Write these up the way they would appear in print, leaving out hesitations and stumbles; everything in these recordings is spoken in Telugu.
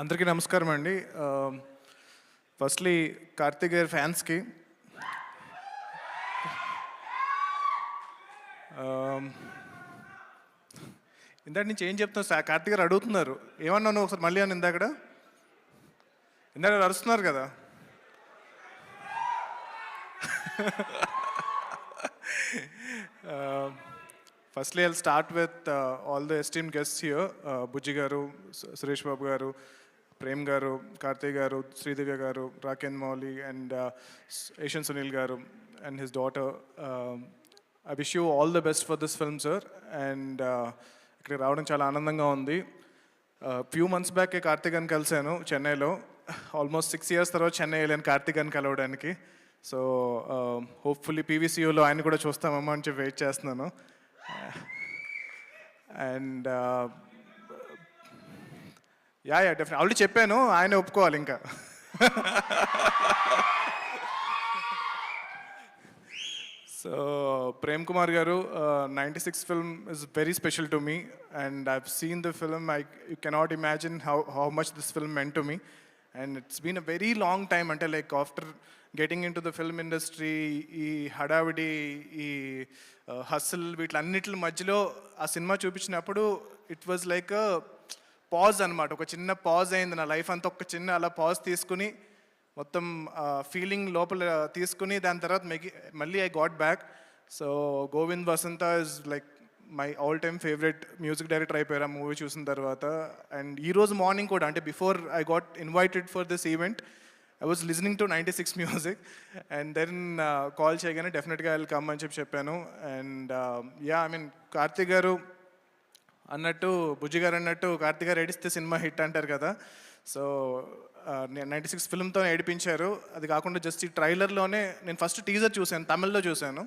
అందరికీ నమస్కారం అండి. ఫస్ట్లీ కార్తిక్ గారి ఫ్యాన్స్కి ఇందాక నుంచి ఏం చెప్తున్నా కార్తిక్ గారు అడుగుతున్నారు, ఏమన్నాను ఒకసారి మళ్ళీ అని ఇందాక అరుస్తున్నారు కదా. Firstly, I'll start with all the esteemed guests here. Bujji garu, Suresh Babu garu, Prem garu, Karthik garu, Sridivya garu, Raken Mauli, and Asian Sunil garu and his daughter. I wish you all the best for this film, sir. And ఇక్కడ రావడం చాలా ఆనందంగా ఉంది. ఫ్యూ మంత్స్ బ్యాక్ కార్తిక్ అని కలిశాను చెన్నైలో. ఆల్మోస్ట్ 6 years తర్వాత చెన్నై వెళ్ళాను కార్తిక్ అని కలవడానికి. సో హోప్ఫుల్లీ పీవీసీయూలో ఆయన కూడా చూస్తామేమో అని చెప్పి వెయిట్ చేస్తున్నాను. అండ్ యా డెఫినెట్ ఆల్రెడీ చెప్పాను, ఆయన ఒప్పుకోవాలి ఇంకా. So Prem Kumar garu, 96 film is very special to me and I have seen the film. You cannot imagine how much this film meant to me. And it's been a very long time, అంటే like after getting into the film industry, ఈ హడావిడి, ఈ హస్ల్, వీటిలన్నిటి మధ్యలో ఆ సినిమా చూపించినప్పుడు ఇట్ వాజ్ లైక్ పాజ్ అనమాట. ఒక చిన్న పాజ్ అయింది నా లైఫ్ అంతా. ఒక చిన్న అలా పాజ్ తీసుకుని మొత్తం ఫీలింగ్ లోపల తీసుకుని దాని తర్వాత మళ్ళీ I got back. So Govind Vasantha is like my all time favourite music director అయిపోయారు ఆ మూవీ చూసిన తర్వాత. అండ్ ఈరోజు మార్నింగ్ కూడా, అంటే before I got invited for this event, I was listening to 96 music and then call చేయగానే డెఫినెట్గా ఐల్ కమ్ అని చెప్పాను. And yeah I mean Karthik గారు అన్నట్టు, బుజ్జి గారు అన్నట్టు, కార్తిక్ గారు ఏడిస్తే సినిమా హిట్ అంటారు కదా. సో 96 ఫిల్మ్తో ఏడిపించారు. అది కాకుండా జస్ట్ ఈ ట్రైలర్లోనే నేను ఫస్ట్ టీజర్ చూశాను, తమిళ్లో చూశాను.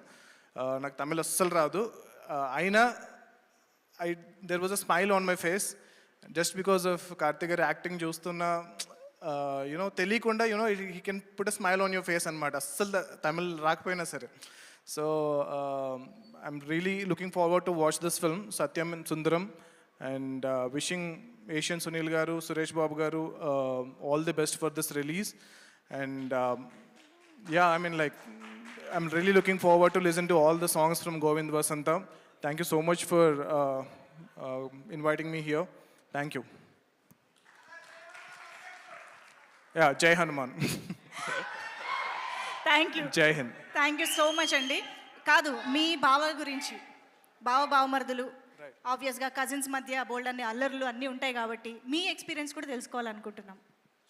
నాకు తమిళ్ అస్సలు రాదు. అయినా there was a smile on my face just because of Karthik గారు యాక్టింగ్ చూస్తున్న, యూనో తెలియకుండా, you know he can put a smile on your face అనమాట, అస్సలు తమిళ్ రాకపోయినా సరే. So I'm really looking forward to watch this film Satyam and Sundaram. And wishing Asian Sunil గారు, సురేష్ బాబు గారు all the best for this release. And yeah I mean like I'm really looking forward to listen to all the songs from Govind Vasantha. Thank you so much for inviting me here. Thank you. Yeah జై హనుమాన్. థ్యాంక్ యూ, జై Hind. Thank you so much అండి. కాదు, మీ బావ గురించి, బావమరుదులు, ఆబ్వియస్గా కజిన్స్ మధ్య బోల్డ్ అన్ని అల్లర్లు అన్నీ ఉంటాయి కాబట్టి మీ ఎక్స్పీరియన్స్ కూడా తెలుసుకోవాలనుకుంటున్నాం.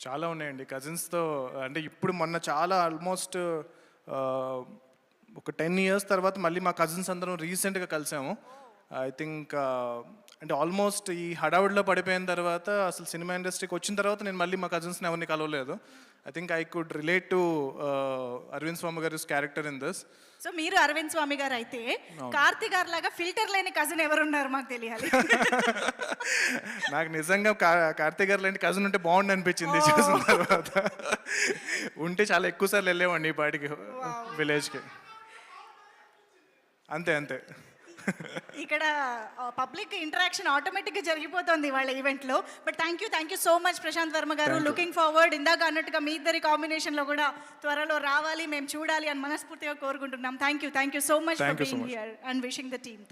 చాలా ఉన్నాయండి కజిన్స్తో. అంటే ఇప్పుడు మొన్న చాలా ఆల్మోస్ట్ ఒక 10 years తర్వాత మళ్ళీ మా కజిన్స్ అందరం రీసెంట్గా కలిసాము. ఐ థింక్ అంటే ఆల్మోస్ట్ ఈ హడావుడిలో పడిపోయిన తర్వాత, అసలు సినిమా ఇండస్ట్రీకి వచ్చిన తర్వాత నేను మళ్ళీ మా కజిన్స్ని ఎవరిని కలవలేదు. I think I could relate to Arvind Swamy గారి క్యారెక్టర్ ఇన్ దిస్. సో మీరు అరవింద్ స్వామి గారు అయితే, కార్తిక్ గారు లాగా ఫిల్టర్ లేని కజిన్ ఎవరున్నారు మాకు తెలియాలి. నాకు నిజంగా కార్తిక్ గారు లాంటి కజిన్ ఉంటే బాగుండు అనిపించింది చూసిన తర్వాత. ఉంటే చాలా ఎక్కువ సార్లు వెళ్ళేవాడిని ఈ పాటికి విలేజ్కి. అంతే ఇక్కడ పబ్లిక్ ఇంటరాక్షన్ ఆటోమేటిక్గా జరిగిపోతుంది వాళ్ళ ఈవెంట్లో. But thank you so much Prashanth Varma garu. Looking forward, ఇందాక అన్నట్టుగా మీ ఇద్దరి కాంబినేషన్లో కూడా త్వరలో రావాలి, మేము చూడాలి అని మనస్ఫూర్తిగా కోరుకుంటున్నాం. Thank you so much for being here and wishing the team.